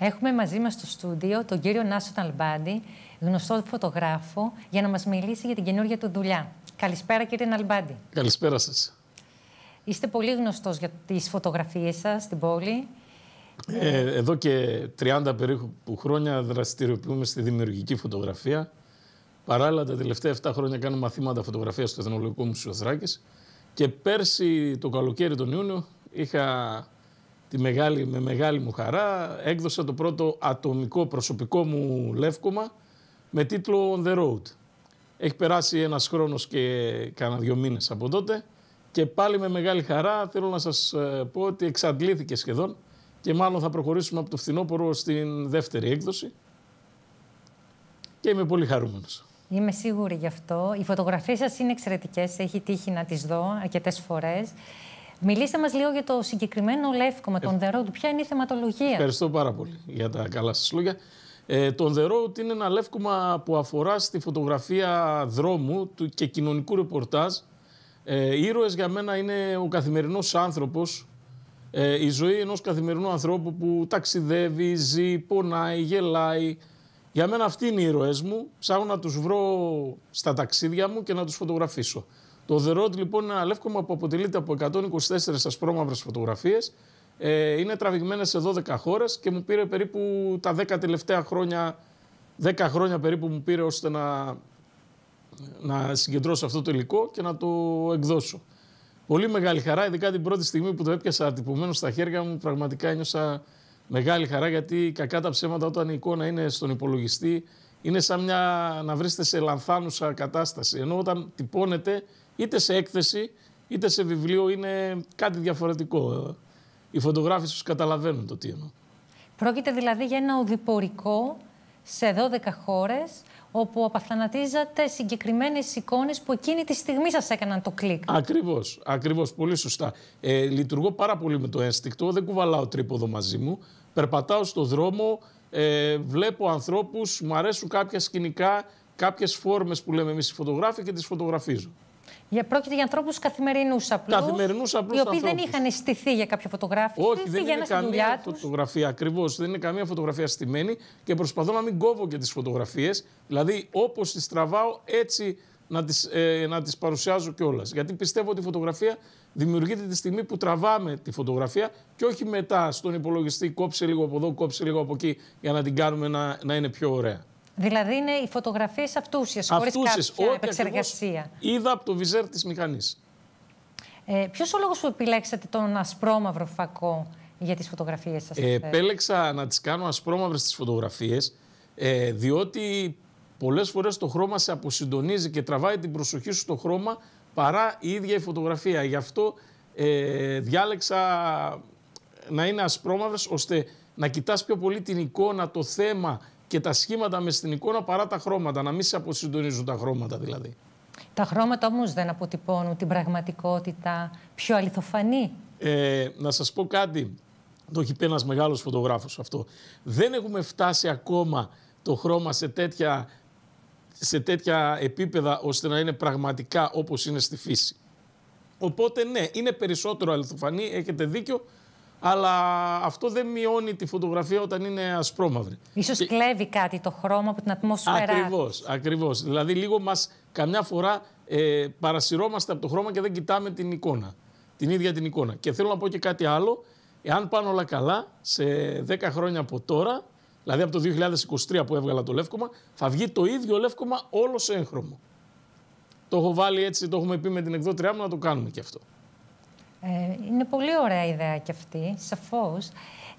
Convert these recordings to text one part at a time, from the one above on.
Έχουμε μαζί μας στο στούντιο τον κύριο Νάσο Ναλμπάντη, γνωστό φωτογράφο, για να μας μιλήσει για την καινούργια του δουλειά. Καλησπέρα, κύριε Ναλμπάντη. Καλησπέρα σας. Είστε πολύ γνωστός για τις φωτογραφίες σας στην πόλη. Εδώ και 30 περίπου χρόνια δραστηριοποιούμε στη δημιουργική φωτογραφία. Παράλληλα, τα τελευταία 7 χρόνια κάνω μαθήματα φωτογραφίας στο Εθνολογικό Μουσείο Θράκης. Και πέρσι το καλοκαίρι, τον Ιούνιο, είχα με μεγάλη μου χαρά, έκδοσα το πρώτο ατομικό προσωπικό μου λεύκομα με τίτλο On the Road. Έχει περάσει ένας χρόνος και κάνα 2 μήνες από τότε και πάλι με μεγάλη χαρά θέλω να σας πω ότι εξαντλήθηκε σχεδόν και μάλλον θα προχωρήσουμε από το φθινόπωρο στην δεύτερη έκδοση και είμαι πολύ χαρούμενος. Είμαι σίγουρη γι' αυτό. Οι φωτογραφίες σας είναι εξαιρετικές, έχει τύχει να τις δω αρκετές φορές. Μιλήστε μας λίγο για το συγκεκριμένο λεύκομα, τον The Road. Ποια είναι η θεματολογία? Ευχαριστώ πάρα πολύ για τα καλά σας λόγια. Το The Road είναι ένα λεύκομα που αφορά στη φωτογραφία δρόμου και κοινωνικού ρεπορτάζ. Ήρωες για μένα είναι ο καθημερινός άνθρωπος, η ζωή ενός καθημερινού ανθρώπου που ταξιδεύει, ζει, πονάει, γελάει. Για μένα αυτοί είναι οι ήρωές μου. Ψάχνω να τους βρω στα ταξίδια μου και να τους φωτογραφίσω. Το The Road λοιπόν είναι ένα λεύκομα που αποτελείται από 124 ασπρόμαυρες φωτογραφίες. Είναι τραβηγμένες σε 12 χώρες και μου πήρε περίπου τα 10 τελευταία χρόνια, 10 χρόνια περίπου μου πήρε ώστε να συγκεντρώσω αυτό το υλικό και να το εκδώσω. Πολύ μεγάλη χαρά, ειδικά την πρώτη στιγμή που το έπιασα τυπωμένο στα χέρια μου, πραγματικά ένιωσα μεγάλη χαρά, γιατί κακά τα ψέματα όταν η εικόνα είναι στον υπολογιστή είναι σαν να βρίσκεται σε λανθάνουσα κατάσταση, ενώ όταν τυπώνεται είτε σε έκθεση είτε σε βιβλίο είναι κάτι διαφορετικό. Οι φωτογράφοι τους καταλαβαίνουν το τι εννοώ. Πρόκειται δηλαδή για ένα οδηπορικό σε 12 χώρες, όπου απαθανατίζατε συγκεκριμένες εικόνες που εκείνη τη στιγμή σας έκαναν το κλικ. Ακριβώς, πολύ σωστά. Λειτουργώ πάρα πολύ με το ένστικτο, δεν κουβαλάω τρίποδο μαζί μου, περπατάω στο δρόμο, βλέπω ανθρώπους, μου αρέσουν κάποια σκηνικά, κάποιες φόρμες που λέμε εμείς οι φωτογράφοι και τις φωτογραφίζω. Πρόκειται για ανθρώπους καθημερινούς απλούς, οι οποίοι δεν είχαν στηθεί για κάποια φωτογράφηση. Όχι, δεν είναι καμία φωτογραφία. Ακριβώς, δεν είναι καμία φωτογραφία στημένη και προσπαθώ να μην κόβω και τις φωτογραφίες. Δηλαδή, όπως τις τραβάω, έτσι να τις παρουσιάζω κιόλας. Γιατί πιστεύω ότι η φωτογραφία δημιουργείται τη στιγμή που τραβάμε τη φωτογραφία και όχι μετά στον υπολογιστή κόψε λίγο από εδώ, κόψε λίγο από εκεί για να την κάνουμε να είναι πιο ωραία. Δηλαδή είναι οι φωτογραφίες αυτούσιες, χωρίς κάποια επεξεργασία. Είδα από το βιζέρ της μηχανής. Ποιος ο λόγος που επιλέξατε τον ασπρόμαυρο φακό για τις φωτογραφίες σας? Επέλεξα να τις κάνω ασπρόμαυρες τις φωτογραφίες, διότι πολλές φορές το χρώμα σε αποσυντονίζει και τραβάει την προσοχή σου στο χρώμα παρά η ίδια η φωτογραφία. Γι' αυτό διάλεξα να είναι ασπρόμαυρες, ώστε να κοιτάς πιο πολύ την εικόνα, το θέμα και τα σχήματα μες στην εικόνα παρά τα χρώματα, να μην σε αποσυντονίζουν τα χρώματα δηλαδή. Τα χρώματα όμως δεν αποτυπώνουν την πραγματικότητα πιο αληθοφανή? Να σας πω κάτι, το έχει πει ένας μεγάλος φωτογράφος αυτό. Δεν έχουμε φτάσει ακόμα το χρώμα σε τέτοια επίπεδα ώστε να είναι πραγματικά όπως είναι στη φύση. Οπότε ναι, είναι περισσότερο αληθοφανή, έχετε δίκιο, αλλά αυτό δεν μειώνει τη φωτογραφία όταν είναι ασπρόμαυρη. Ίσως κλέβει κάτι το χρώμα από την ατμόσφαιρα. Ακριβώς. Δηλαδή λίγο καμιά φορά παρασυρώμαστε από το χρώμα και δεν κοιτάμε την εικόνα, την ίδια την εικόνα. Και θέλω να πω και κάτι άλλο, εάν πάνε όλα καλά, σε 10 χρόνια από τώρα, δηλαδή από το 2023 που έβγαλα το λεύκομα, θα βγει το ίδιο λεύκομα όλο σε έγχρωμο. Το έχω βάλει έτσι, το έχουμε πει με την εκδότριά μου να το κάνουμε και αυτό. Είναι πολύ ωραία ιδέα και αυτή, σαφώς.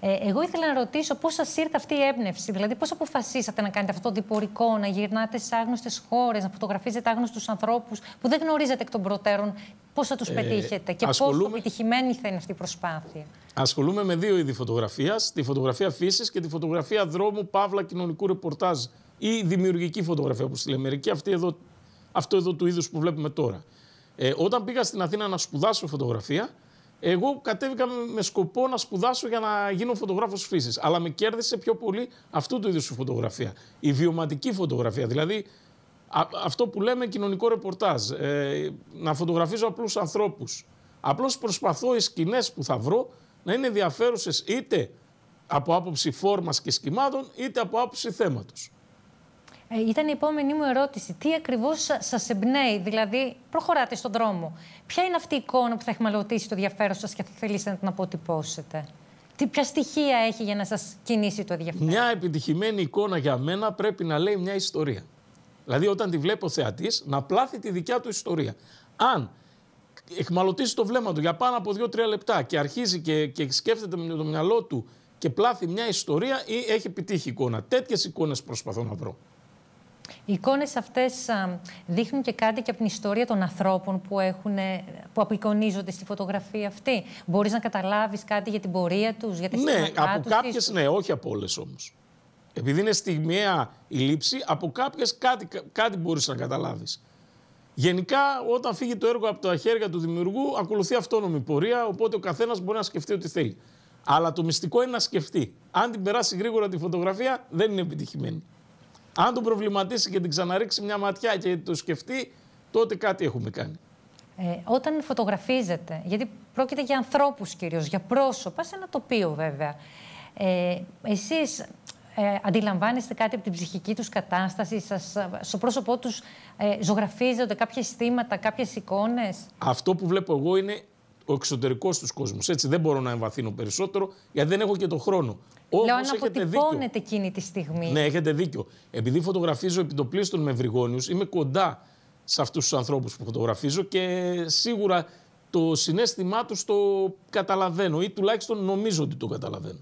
Εγώ ήθελα να ρωτήσω πώς σας ήρθε αυτή η έμπνευση, δηλαδή πώς αποφασίσατε να κάνετε αυτό το διπορικό, να γυρνάτε σε άγνωστες χώρες, να φωτογραφίζετε άγνωστους ανθρώπους που δεν γνωρίζετε εκ των προτέρων, πώς θα τους πετύχετε και πόσο επιτυχημένη θα είναι αυτή η προσπάθεια? Ασχολούμαι με 2 είδη φωτογραφίας, τη φωτογραφία φύσης και τη φωτογραφία δρόμου, παύλα κοινωνικού ρεπορτάζ ή δημιουργική φωτογραφία, όπως τη λέμε μερικοί, αυτό εδώ του είδους που βλέπουμε τώρα. Όταν πήγα στην Αθήνα να σπουδάσω φωτογραφία, εγώ κατέβηκα με σκοπό να σπουδάσω για να γίνω φωτογράφος φύσης. Αλλά με κέρδισε πιο πολύ αυτού του είδους η φωτογραφία. Η βιωματική φωτογραφία, δηλαδή αυτό που λέμε κοινωνικό ρεπορτάζ. Να φωτογραφίζω απλούς ανθρώπους. Απλώς προσπαθώ οι σκηνές που θα βρω να είναι ενδιαφέρουσες είτε από άποψη φόρμας και σχημάτων, είτε από άποψη θέματος. Ήταν η επόμενη μου ερώτηση. Τι ακριβώς σας εμπνέει, δηλαδή προχωράτε στον δρόμο. Ποια είναι αυτή η εικόνα που θα εχμαλωτήσει το ενδιαφέρον σας και θα θελήσετε να την αποτυπώσετε? Ποια στοιχεία έχει για να σας κινήσει το ενδιαφέρον? Μια επιτυχημένη εικόνα για μένα πρέπει να λέει μια ιστορία. Δηλαδή όταν τη βλέπει ο θεατής να πλάθει τη δικιά του ιστορία. Αν εχμαλωτήσει το βλέμμα του για πάνω από 2-3 λεπτά και αρχίζει και σκέφτεται με το μυαλό του και πλάθει μια ιστορία, ή έχει επιτύχει εικόνα. Τέτοιες εικόνες προσπαθώ να βρω. Οι εικόνες αυτές δείχνουν και κάτι και από την ιστορία των ανθρώπων που απεικονίζονται στη φωτογραφία αυτή. Μπορείς να καταλάβεις κάτι για την πορεία τους, για τις Ναι, από κάποιες ναι, όχι από όλες όμως. Επειδή είναι στιγμιαία η λήψη, από κάποιες κάτι μπορείς να καταλάβεις. Γενικά, όταν φύγει το έργο από τα χέρια του δημιουργού, ακολουθεί αυτόνομη πορεία, οπότε ο καθένας μπορεί να σκεφτεί ό,τι θέλει. Αλλά το μυστικό είναι να σκεφτεί. Αν την περάσει γρήγορα τη φωτογραφία, δεν είναι επιτυχημένη. Αν τον προβληματίσει και την ξαναρίξει μια ματιά και το σκεφτεί, τότε κάτι έχουμε κάνει. Όταν φωτογραφίζετε, γιατί πρόκειται για ανθρώπους κυρίως, για πρόσωπα, σε ένα τοπίο βέβαια, εσείς αντιλαμβάνεστε κάτι από την ψυχική τους κατάσταση, στο πρόσωπό τους ζωγραφίζονται κάποια αισθήματα, κάποιες εικόνες? Αυτό που βλέπω εγώ είναι ο εξωτερικός τους κόσμος. Έτσι δεν μπορώ να εμβαθύνω περισσότερο, γιατί δεν έχω και τον χρόνο. Λέω αν αποτυπώνεται εκείνη τη στιγμή. Ναι, έχετε δίκιο. Επειδή φωτογραφίζω επιτοπλίστων με ευρυγόνιους, είμαι κοντά σε αυτούς τους ανθρώπους που φωτογραφίζω και σίγουρα το συναίσθημά τους το καταλαβαίνω ή τουλάχιστον νομίζω ότι το καταλαβαίνω.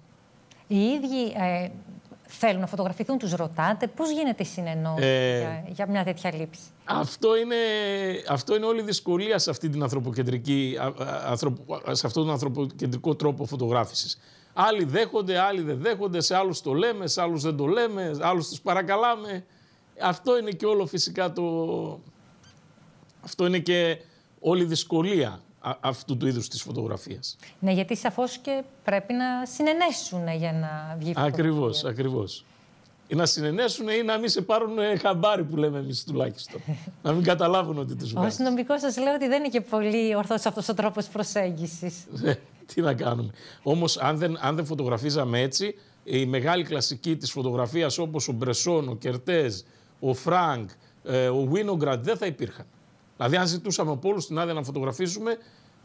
Οι ίδιοι θέλουν να φωτογραφηθούν, τους ρωτάτε πώς γίνεται η συνεννόηση για μια τέτοια λήψη? Αυτό είναι όλη η δυσκολία σε, αυτή την σε αυτόν τον ανθρωποκεντρικό τρόπο φωτογράφησης. Άλλοι δέχονται, άλλοι δεν δέχονται, σε άλλους το λέμε, σε άλλους δεν το λέμε, άλλους τους παρακαλάμε. Αυτό είναι και όλο φυσικά Αυτό είναι και όλη η δυσκολία αυτού του είδους της φωτογραφίας. Ναι, γιατί σαφώς και πρέπει να συνενέσουν για να βγει φωτογραφία. Ακριβώς. Ή να συνενέσουν ή να μην σε πάρουν χαμπάρι που λέμε εμείς τουλάχιστον. Να μην καταλάβουν ότι τους βγάζεις. Ως νομικός σας λέω ότι δεν είναι και πολύ ορθός αυτός ο τρόπος προσέγγισης. Τι να κάνουμε. Όμως αν δεν φωτογραφίζαμε έτσι, η μεγάλη κλασική της φωτογραφίας όπως ο Μπρεσόν, ο Κερτέζ, ο Φρανκ, ο Βίνογκραντ δεν θα υπήρχαν. Δηλαδή αν ζητούσαμε από όλους την άδεια να φωτογραφίσουμε,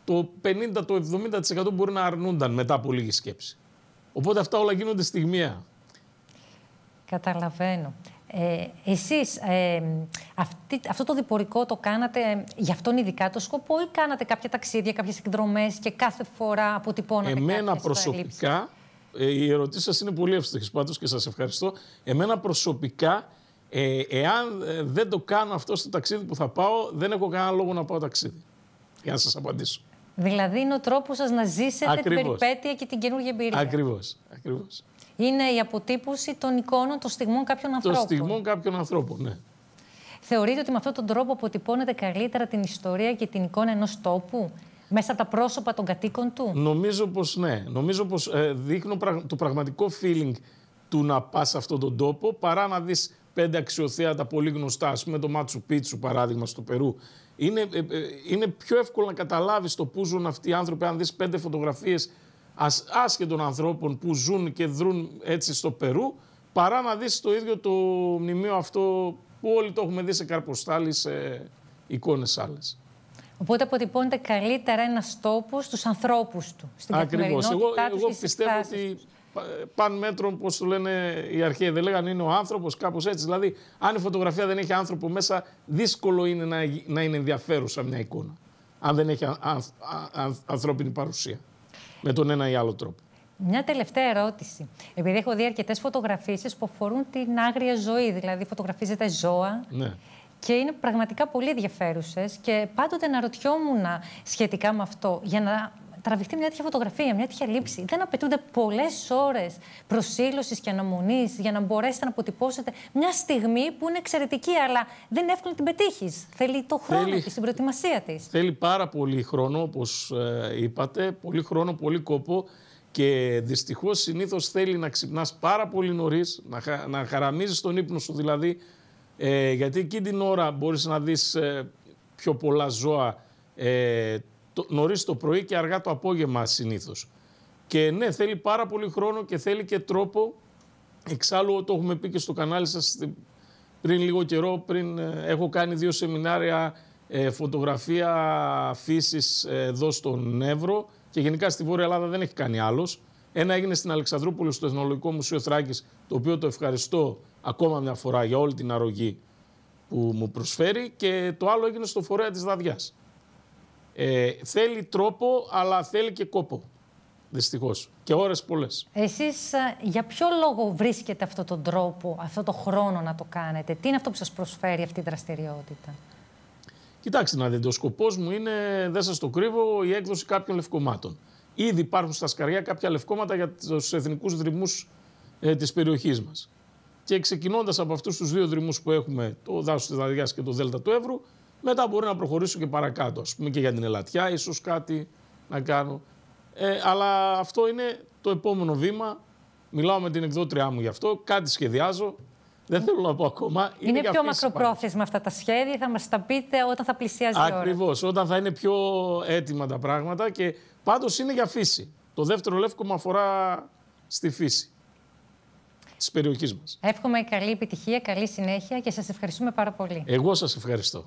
το 50-70% μπορεί να αρνούνταν μετά από λίγη σκέψη. Οπότε αυτά όλα γίνονται στιγμιαία. Καταλαβαίνω. Εσείς αυτό το διπορικό το κάνατε για αυτόν ειδικά το σκοπό ή κάνατε κάποια ταξίδια, κάποιες εκδρομές και κάθε φορά αποτυπώνατε? Εμένα προσωπικά, η ερωτήση σας είναι πολύ εύστοχη πάντως και σας ευχαριστώ. Εμένα προσωπικά, εάν δεν το κάνω αυτό στο ταξίδι που θα πάω, δεν έχω κανένα λόγο να πάω ταξίδι. Για να σας απαντήσω. Δηλαδή είναι ο τρόπος σας να ζήσετε την περιπέτεια και την καινούργια εμπειρία. Ακριβώς. Είναι η αποτύπωση των εικόνων, των στιγμών κάποιων ανθρώπων. Των στιγμών κάποιων ανθρώπων, ναι. Θεωρείτε ότι με αυτόν τον τρόπο αποτυπώνετε καλύτερα την ιστορία και την εικόνα ενός τόπου, μέσα από τα πρόσωπα των κατοίκων του? Νομίζω πως ναι. Νομίζω πως δείχνω το πραγματικό feeling του να πας σε αυτόν τον τόπο, παρά να δεις 5 αξιοθέατα πολύ γνωστά, ας πούμε το Μάτσου Πίτσου παράδειγμα στο Περού. Είναι πιο εύκολο να καταλάβεις το πού ζουν αυτοί οι άνθρωποι αν δεις 5 φωτογραφίες άσχετων ανθρώπων που ζουν και δρούν έτσι στο Περού, παρά να δεις το ίδιο το μνημείο αυτό που όλοι το έχουμε δει σε καρποστάλη, σε εικόνες άλλες. Οπότε αποτυπώνεται καλύτερα ένας τόπος στους ανθρώπους του, στην καθημερινότητά τους. Εγώ πιστεύω ότι παν μέτρων, πώς το λένε οι αρχαίοι, δεν λέγανε είναι ο άνθρωπος, κάπως έτσι. Δηλαδή, αν η φωτογραφία δεν έχει άνθρωπο μέσα, δύσκολο είναι να είναι ενδιαφέρουσα μια εικόνα. Αν δεν έχει ανθρώπινη παρουσία. Με τον ένα ή άλλο τρόπο. Μια τελευταία ερώτηση. Επειδή έχω δει αρκετές φωτογραφίσεις που αφορούν την άγρια ζωή, δηλαδή φωτογραφίζετε ζώα. Ναι. Και είναι πραγματικά πολύ ενδιαφέρουσες και πάντοτε αναρωτιόμουν σχετικά με αυτό. Για να τραβηχτεί μια τέτοια φωτογραφία, μια τέτοια λήψη, δεν απαιτούνται πολλές ώρες προσήλωσης και αναμονής για να μπορέσετε να αποτυπώσετε μια στιγμή που είναι εξαιρετική, αλλά δεν είναι εύκολο να την πετύχεις. Θέλει το χρόνο της, την προετοιμασία της. Θέλει πάρα πολύ χρόνο, όπως είπατε, πολύ χρόνο, πολύ κόπο και δυστυχώς συνήθως θέλει να ξυπνάς πάρα πολύ νωρίς, να χαραμίζεις τον ύπνο σου δηλαδή, γιατί εκείνη την ώρα μπορείς να δεις πιο πολλά ζώα νωρίς το πρωί και αργά το απόγευμα συνήθως. Και ναι, θέλει πάρα πολύ χρόνο και θέλει και τρόπο. Εξάλλου το έχουμε πει και στο κανάλι σας πριν λίγο καιρό, έχω κάνει 2 σεμινάρια φωτογραφία φύσης εδώ στον Εύρο και γενικά στη Βόρεια Ελλάδα δεν έχει κάνει άλλος. Ένα έγινε στην Αλεξανδρούπολη στο Εθνολογικό Μουσείο Θράκης, το οποίο το ευχαριστώ ακόμα μια φορά για όλη την αρρωγή που μου προσφέρει, και το άλλο έγινε στο Φορέα της Δαδιάς. Θέλει τρόπο, αλλά θέλει και κόπο, δυστυχώς, και ώρες πολλές. Εσείς για ποιο λόγο βρίσκετε αυτόν τον τρόπο, αυτόν τον χρόνο να το κάνετε? Τι είναι αυτό που σας προσφέρει αυτή η δραστηριότητα? Κοιτάξτε να δείτε, ο σκοπός μου είναι, δεν σας το κρύβω, η έκδοση κάποιων λευκομάτων. Ήδη υπάρχουν στα σκαριά κάποια λευκόματα για τους εθνικούς δρυμούς της περιοχής μας. Και ξεκινώντας από αυτούς τους 2 δρυμούς που έχουμε, το δάσος της Δαδιάς και το Δέλτα του Εύρου, μετά μπορεί να προχωρήσω και παρακάτω, ας πούμε και για την Ελαττιά, ίσως κάτι να κάνω. Αλλά αυτό είναι το επόμενο βήμα. Μιλάω με την εκδότριά μου γι' αυτό, κάτι σχεδιάζω. Δεν θέλω να πω ακόμα. Είναι πιο μακροπρόθεσμα αυτά τα σχέδια, θα μας τα πείτε όταν θα πλησιάζει η ώρα. Ακριβώς, όταν θα είναι πιο έτοιμα τα πράγματα, και πάντως είναι για φύση. Το δεύτερο λεύκομα αφορά στη φύση της περιοχής μας. Εύχομαι καλή επιτυχία, καλή συνέχεια και σας ευχαριστούμε πάρα πολύ. Εγώ σας ευχαριστώ.